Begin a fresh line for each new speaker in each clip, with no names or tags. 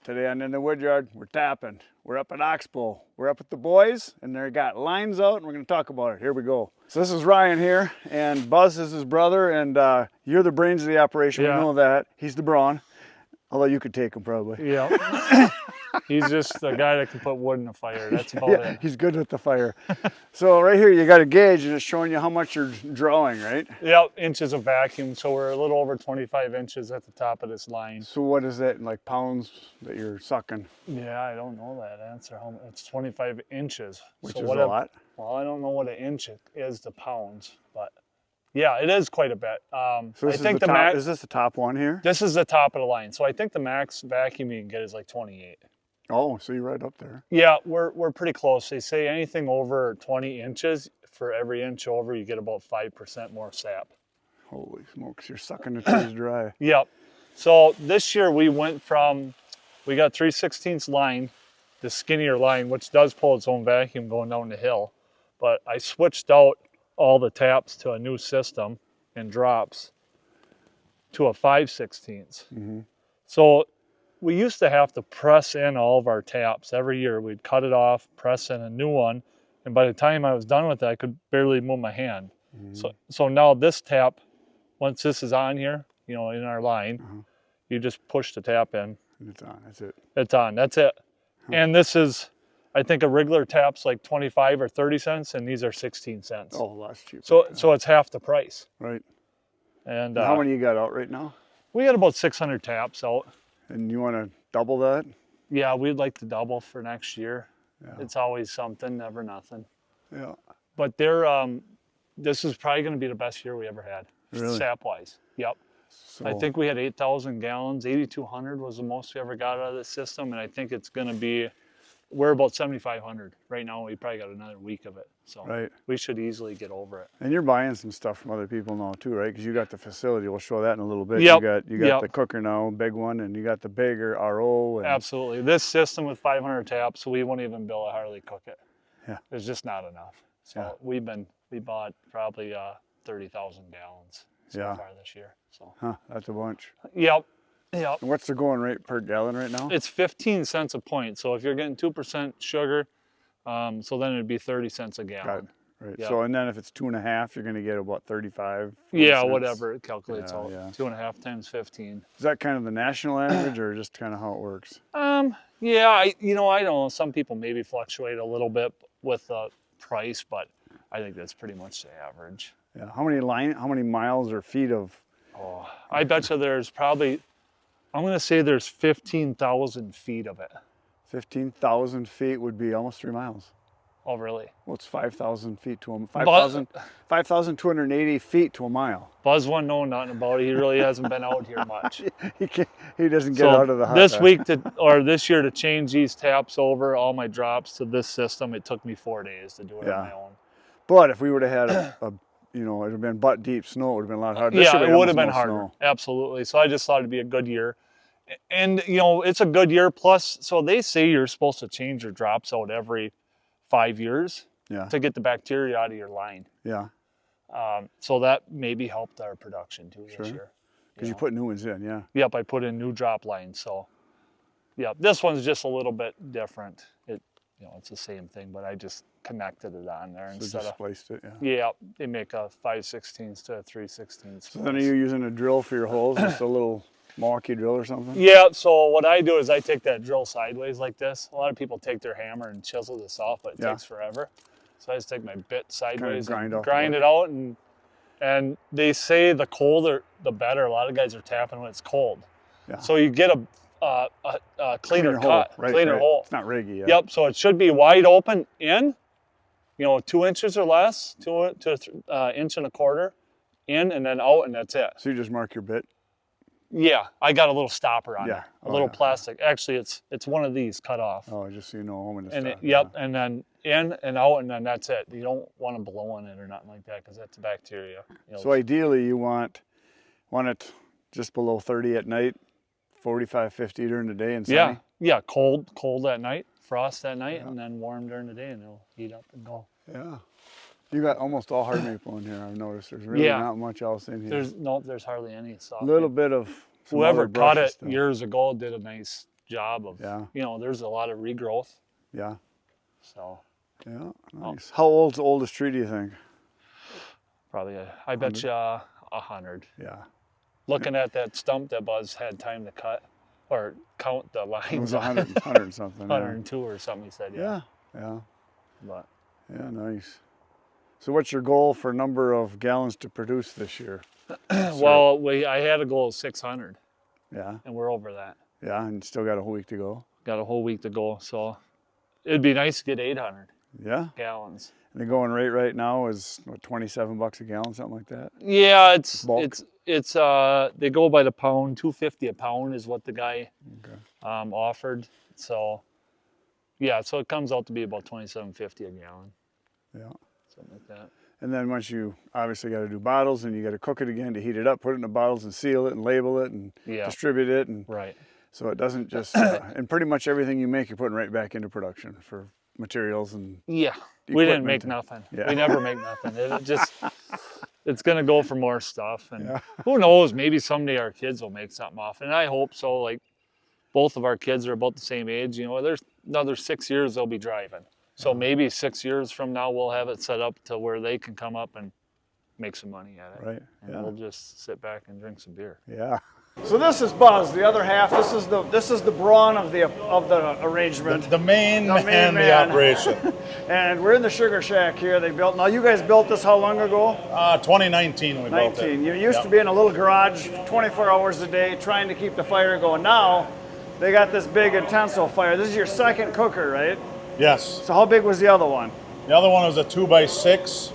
Today on In the Woodyard, we're tapping. We're up at Oxbow. We're up with the boys, and they got lines out, and we're going to talk about it. Here we go. So this is Ryan here, and Buzz is his brother, and you're the brains of the operation. Yeah. We know that. He's the brawn, although you could take him probably.
Yeah. He's just the guy that can put wood in the fire. That's about it.
He's good with the fire. So right here, you got a gauge, and it's showing you how much you're drawing, right?
Yep, inches of vacuum. So we're a little over 25 inches at the top of this line.
So what is that, like pounds that you're sucking?
Yeah, I don't know that answer. It's 25 inches.
Which is a lot.
Well, I don't know what an inch is to pounds, but yeah, it is quite a bit.
So I think the max, is this the top one here?
This is the top of the line. So I think the max vacuum you can get is like 28.
Oh, so you're right up there.
Yeah, we're pretty close. They say anything over 20 inches, for every inch over, you get about 5% more sap.
Holy smokes, you're sucking the trees dry.
Yep. So this year we got 3/16 line, the skinnier line, which does pull its own vacuum going down the hill. But I switched out all the taps to a new system and drops to a 5/16. Mm-hmm. So we used to have to press in all of our taps every year. We'd cut it off, press in a new one, and by the time I was done with it, I could barely move my hand. Mm-hmm. So now this tap, once this is on here, in our line, you just push the tap in.
It's on, that's it.
It's on, that's it. Huh. And this is, I think a regular tap's like 25 or 30 cents, and these are 16 cents.
Oh, that's cheap.
So it's half the price.
Right.
And
how many you got out right now?
We got about 600 taps out.
And you want to double that?
Yeah, we'd like to double for next year. Yeah. It's always something, never nothing.
Yeah.
But this is probably going to be the best year we ever had,
really?
Sap-wise. Yep. So, I think we had 8,000 gallons. 8,200 was the most we ever got out of this system, and I think it's going to be, we're about 7,500 right now. We probably got another week of it, so right. We should easily get over it.
And you're buying some stuff from other people now too, right? Because you got the facility. We'll show that in a little bit.
Yep.
You got the cooker now, big one, and you got the bigger RO. And...
Absolutely. This system with 500 taps, we won't even bill a Harley cook it.
Yeah.
There's just not enough. So we bought probably 30,000 gallons so far this year. So.
That's a bunch.
Yep. Yep.
And what's the going rate per gallon right now?
It's 15 cents a point. So if you're getting 2% sugar, so then it'd be 30 cents a gallon.
Got it. Right. Yep. So and then if it's 2.5, you're going to get about 35.
Yeah,
cents.
Whatever it calculates out. Yeah. 2.5 times 15.
Is that kind of the national average, or just kind of how it works?
Yeah, I don't know. Some people maybe fluctuate a little bit with the price, but I think that's pretty much the average.
Yeah. How many miles or feet of?
Oh, I bet you there's probably. I'm going to say there's 15,000 feet of it.
15,000 feet would be almost 3 miles.
Oh, really?
Well, it's 5,000 feet to a 5,280 feet to a mile.
Buzz won't know nothing about it. He really hasn't been out here much.
He doesn't get out of the hot.
This year to change these taps over, all my drops to this system, it took me 4 days to do it on my own.
But if we would have had it would have been butt deep snow, it would have been a lot harder.
Yeah, it would have been harder. Snow. Absolutely. So I just thought it'd be a good year. And, it's a good year. Plus, so they say you're supposed to change your drops out every 5 years to get the bacteria out of your line.
Yeah.
So that maybe helped our production too this year.
Because you put new ones in, yeah.
Yep, I put in new drop lines. So, yeah, this one's just a little bit different. It's the same thing, but I just connected it on there instead of
spliced it.
Yeah, they make a 5/16 to a 3/16.
So then are you using a drill for your holes, just a little Milwaukee drill or something?
Yeah. So what I do is I take that drill sideways like this. A lot of people take their hammer and chisel this off, but it takes forever. So I just take my bit sideways and grind it out, and they say the colder the better. A lot of guys are tapping when it's cold. Yeah. So you get a cleaner cut, cleaner hole.
It's not riggy. Yeah.
Yep. So it should be wide open in, 2 inches or less, 2 to inch and a quarter, in and then out, and that's it.
So you just mark your bit.
Yeah, I got a little stopper on it, a little plastic. Actually, it's one of these cut off.
Oh, just so you know when to stop.
Yep, and then in and out, and then that's it. You don't want to blow on it or nothing like that because that's bacteria.
So ideally, you want it just below 30 at night. 45, 50 during the day and sunny?
Yeah, cold at night, frost at night, and then warm during the day, and it'll heat up and go.
Yeah. You got almost all hard maple in here, I've noticed. There's really not much else in here.
There's hardly any soft.
A little bit of
whoever caught it years ago did a nice job of, you know, there's a lot of regrowth.
Yeah.
So.
Yeah, nice. How old's the oldest tree, do you think?
Probably, I bet you 100.
Yeah.
Looking at that stump that Buzz had time to cut or count the lines.
It was 100 something.
102 or something, he said,
yeah. Yeah.
But.
Yeah, nice. So what's your goal for number of gallons to produce this year?
Well, I had a goal of 600.
Yeah.
And we're over that.
Yeah, and still got a whole week to go.
Got a whole week to go, so it'd be nice to get 800 gallons.
And the going rate right now is what, $27 a gallon, something like that?
Yeah, it's they go by the pound, $2.50 a pound is what the guy offered. So yeah, so it comes out to be about $27.50 a gallon.
Yeah.
Something like that.
And then once you obviously got to do bottles and you got to cook it again to heat it up, put it in the bottles and seal it and label it and distribute it. And so it doesn't just, and pretty much everything you make, you're putting right back into production for materials and
we didn't make nothing. We never make nothing. It's going to go for more stuff. And who knows, maybe someday our kids will make something off. And I hope so. Like both of our kids are about the same age. You know, there's another 6 years they'll be driving. So maybe 6 years from now, we'll have it set up to where they can come up and make some money at it.
Right.
And we'll just sit back and drink some beer.
Yeah. So this is Buzz, the other half. This is the brawn of the arrangement.
The main man of the operation.
And we're in the sugar shack here. They built. Now you guys built this how long ago?
2019 we built it.
You used to be in a little garage, 24 hours a day, trying to keep the fire going. Now they got this big Intenso-Fire. This is your second cooker, right?
Yes.
So how big was the other one?
The other one was a 2x6,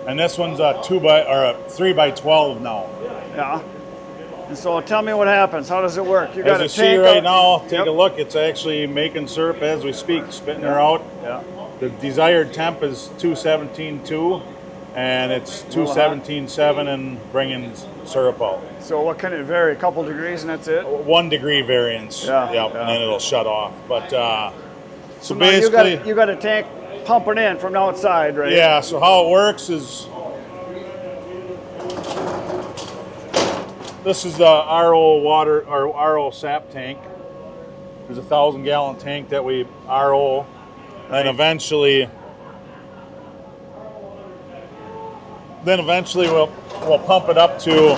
and this one's a 3x12 now.
Yeah. And so tell me what happens. How does it work? You got
as you see right now, take a look. It's actually making syrup as we speak, spitting her out.
Yeah.
The desired temp is 217.2, and it's 217.7 and bringing syrup out.
So what can it vary? A couple degrees and that's it?
1 degree variance. And then it'll shut off. But so
now
basically,
you got a tank pumping in from outside, right?
Yeah. So how it works is, this is the RO water or RO sap tank. There's a 1,000-gallon tank that we RO, and eventually we'll pump it up to.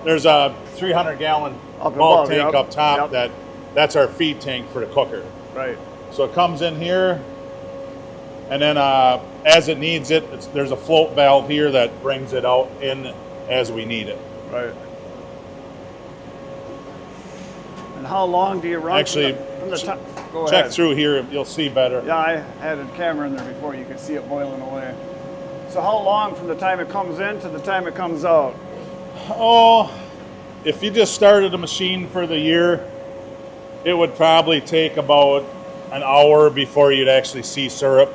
There's a 300-gallon bulk tank up top that's our feed tank for the cooker.
Right.
So it comes in here, and then as it needs it, there's a float valve here that brings it out in as we need it.
Right. And how long do you run?
Actually,
from the top? Go
check
ahead.
through here, you'll see better.
Yeah, I had a camera in there before. You can see it boiling away. So how long from the time it comes in to the time it comes out?
Oh, if you just started a machine for the year, it would probably take about an hour before you'd actually see syrup.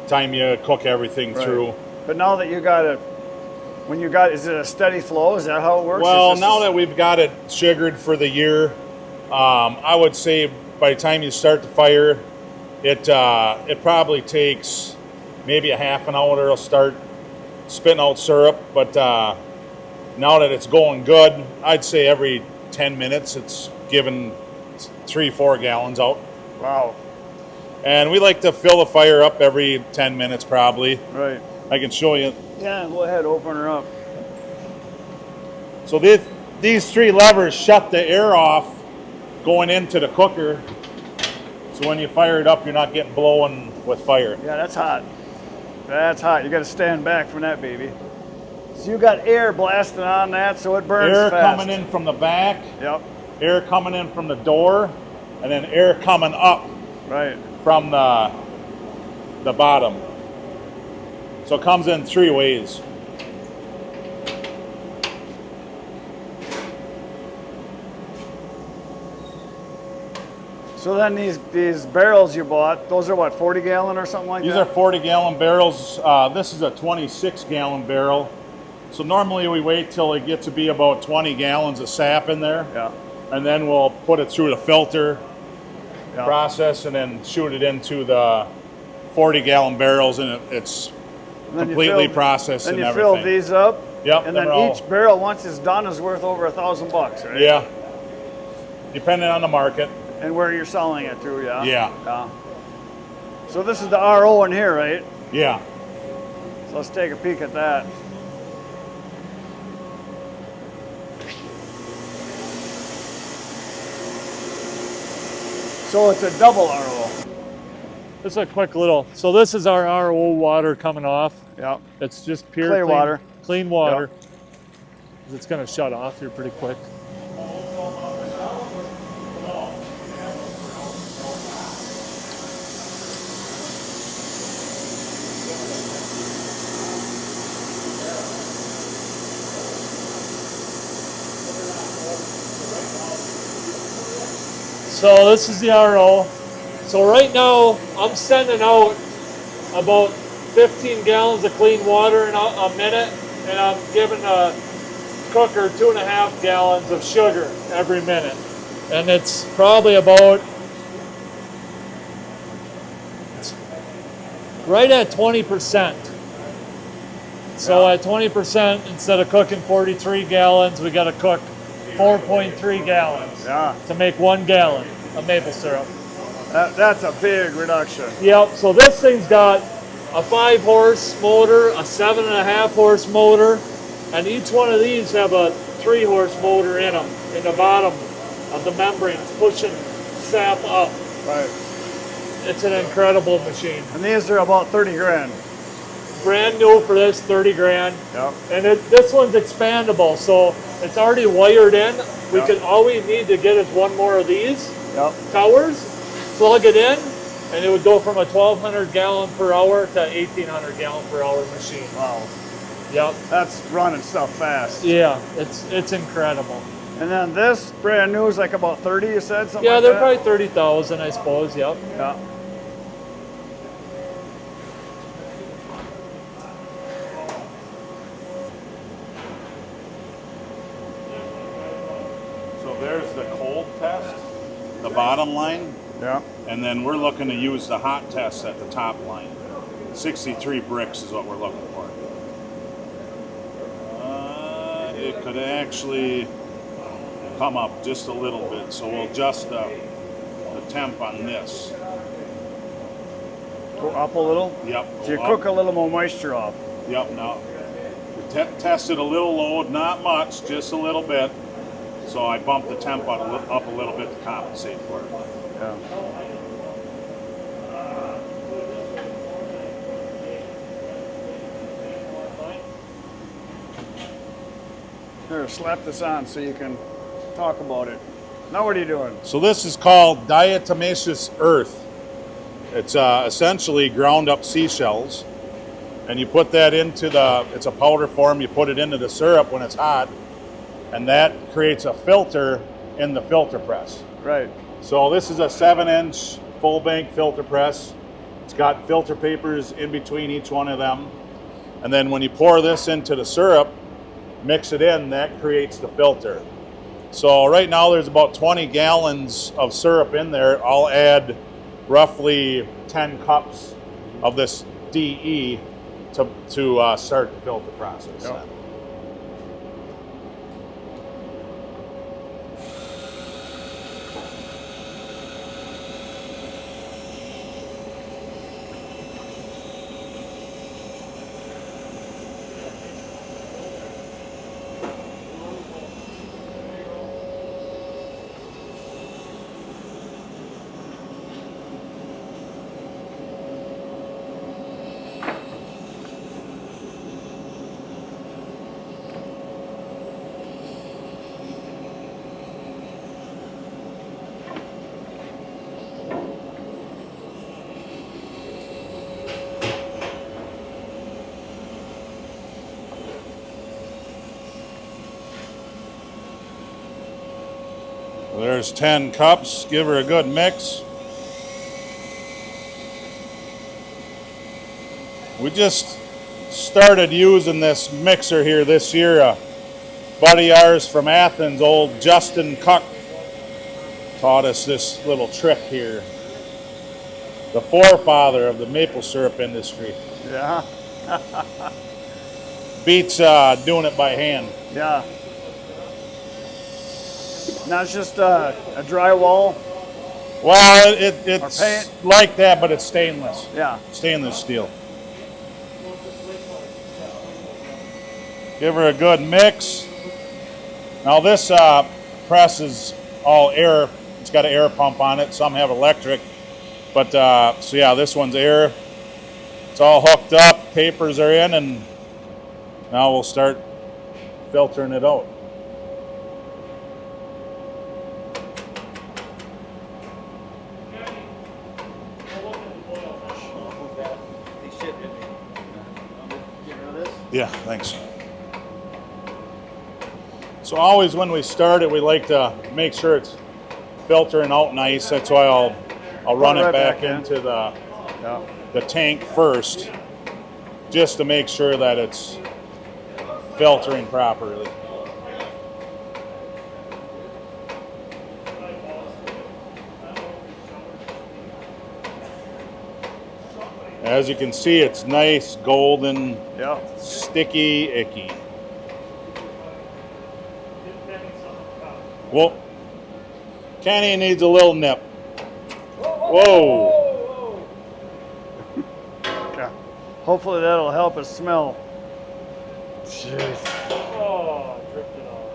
Time you cook everything through.
But now that you got it, is it a steady flow? Is that how it works?
Well, now that we've got it sugared for the year, I would say by the time you start the fire, it probably takes maybe a half an hour. It'll start spitting out syrup. But now that it's going good, I'd say every 10 minutes it's giving 3-4 gallons out.
Wow.
And we like to fill the fire up every 10 minutes probably.
Right.
I can show you.
Yeah, go ahead, open her up.
So these 3 levers shut the air off going into the cooker. So when you fire it up, you're not getting blowing with fire.
Yeah, that's hot. That's hot. You got to stand back from that, baby. So you got air blasting on that, so it burns
air
fast.
Coming in from the back.
Yep.
Air coming in from the door, and then air coming up.
Right.
From the bottom. So it comes in 3 ways.
So then these barrels you bought, those are what, 40 gallon or something like
These
that?
are 40-gallon barrels. This is a 26-gallon barrel. So normally we wait till it gets to be about 20 gallons of sap in there.
Yeah.
And then we'll put it through the filter process and then shoot it into the 40-gallon barrels, and it's completely processed and everything.
Then you fill these up.
Yep.
And then each barrel, once it's done, is worth over $1,000, right?
Yeah. depending on the market.
And where you're selling it to, yeah?
Yeah.
So this is the RO in here, right?
Yeah.
So let's take a peek at that. So it's a double RO.
This is a quick little, so this is our RO water coming off.
Yep.
It's just pure
Clear water.
Clean water. It's gonna shut off here pretty quick. So this is the RO. So right now I'm sending out about 15 gallons of clean water in a minute, and I'm giving a cooker 2.5 gallons of sugar every minute. And it's probably about right at 20%. So at 20%, instead of cooking 43 gallons, we got to cook 4.3 gallons to make 1 gallon of maple syrup.
That's a big reduction.
Yep, so this thing's got a 5-horse motor, a 7.5 horse motor, and each one of these have a 3-horse motor in them, in the bottom of the membranes, pushing sap up.
Right.
It's an incredible machine.
And these are about 30 grand.
Brand new for this, 30 grand.
Yep.
And this one's expandable, so it's already wired in. All we need to get is one more of these towers, plug it in, and it would go from a 1,200 gallon per hour to 1,800 gallon per hour machine.
Wow.
Yep.
That's running stuff fast.
Yeah, it's incredible.
And then this brand new is like about 30, you said? Something
Yeah,
like
they're
that?
probably 30,000, I suppose, yep.
Yeah.
So there's the cold test, the bottom line.
Yeah.
And then we're looking to use the hot test at the top line. 63 bricks is what we're looking for. It could actually come up just a little bit, so we'll adjust the temp on this.
Go up a little?
Yep.
So you
go
cook
up.
a little more moisture off.
Yep, no. Test it a little low, not much, just a little bit. So I bumped the temp up a little bit to compensate for it.
Yeah. Here, slap this on so you can talk about it. Now what are you doing?
So this is called diatomaceous earth. It's essentially ground up seashells. And you put that into it's a powder form, you put it into the syrup when it's hot, and that creates a filter in the filter press.
Right.
So this is a 7-inch full bank filter press. It's got filter papers in between each one of them. And then when you pour this into the syrup, mix it in, that creates the filter. So right now there's about 20 gallons of syrup in there. I'll add roughly 10 cups of this DE to start the filter process.
Yep.
There's 10 cups. Give her a good mix. We just started using this mixer here this year. A buddy of ours from Athens, old Justin Cuck, taught us this little trick here. The forefather of the maple syrup industry.
Yeah.
Beats doing it by hand.
Yeah. Now it's just a drywall.
Well,
Or
it's
paint.
like that, but it's stainless.
Yeah.
Stainless steel. Give her a good mix. Now this press is all air. It's got an air pump on it. Some have electric. But, so yeah, this one's air. It's all hooked up. Papers are in, and now we'll start filtering it out. Yeah, thanks. So always when we start it, we like to make sure it's filtering out nice. That's why I'll run it back into the tank first, just to make sure that it's filtering properly. As you can see, it's nice, golden, sticky, icky. Well, Kenny needs a little nip. Whoa.
Okay. Hopefully that'll help us smell. Jeez.
Oh, dripped it off.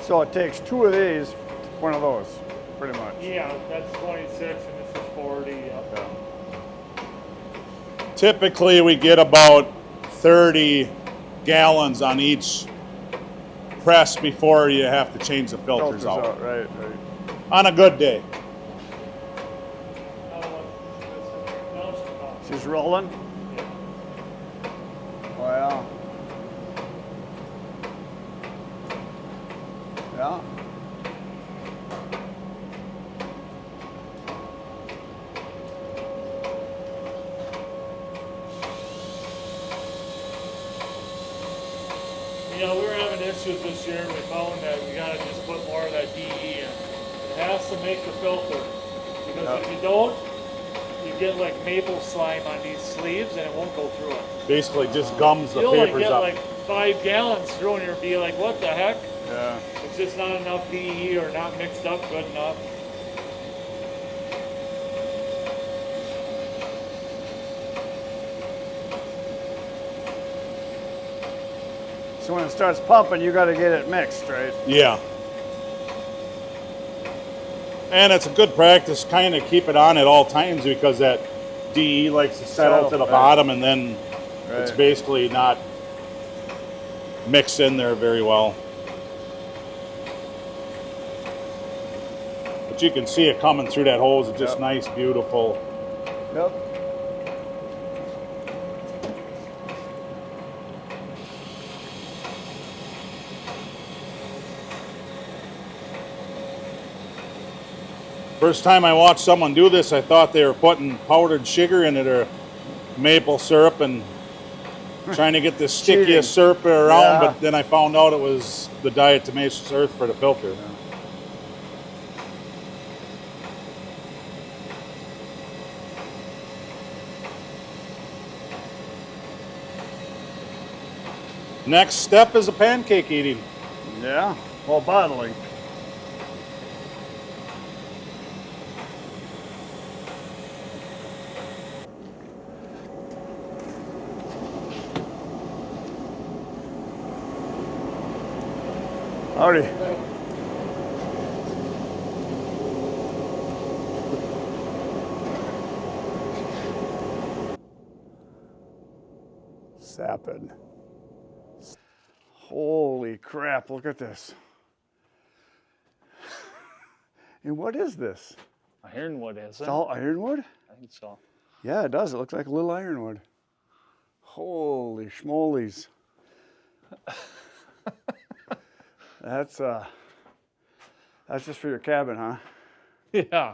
So it takes 2 of these, one of those, pretty much.
Yeah, that's 26 and this is 40. Yep.
Yeah.
Typically we get about 30 gallons on each press before you have to change the filters out.
Right.
On a good day.
She's rolling? Wow. Yeah.
You know, we were having issues this year. We found that we gotta just put more of that DE in. It has to make the filter, because if you don't, you get like maple slime on these sleeves and it won't go through it.
Basically just gums the
You'll like
papers
get
up.
like 5 gallons through and you'll be like, what the heck?
Yeah.
It's just not enough DE or not mixed up good enough.
So when it starts pumping, you got to get it mixed, right?
Yeah. And it's a good practice kind of keep it on at all times, because that DE likes to settle to the bottom, and then it's basically not mixed in there very well. But you can see it coming through that hose. It's just nice, beautiful.
Yep.
First time I watched someone do this, I thought they were putting powdered sugar in it or maple syrup and trying to get the stickiest syrup around, but then I found out it was the diatomaceous earth for the filter. Next step is a pancake eating.
Yeah. Well, bottling. Howdy. Sapid. Holy crap, look at this. And what is this?
Ironwood, is
It's
it?
all ironwood?
I think so.
Yeah, it does. It looks like a little ironwood. Holy schmolies. That's just for your cabin, huh?
Yeah.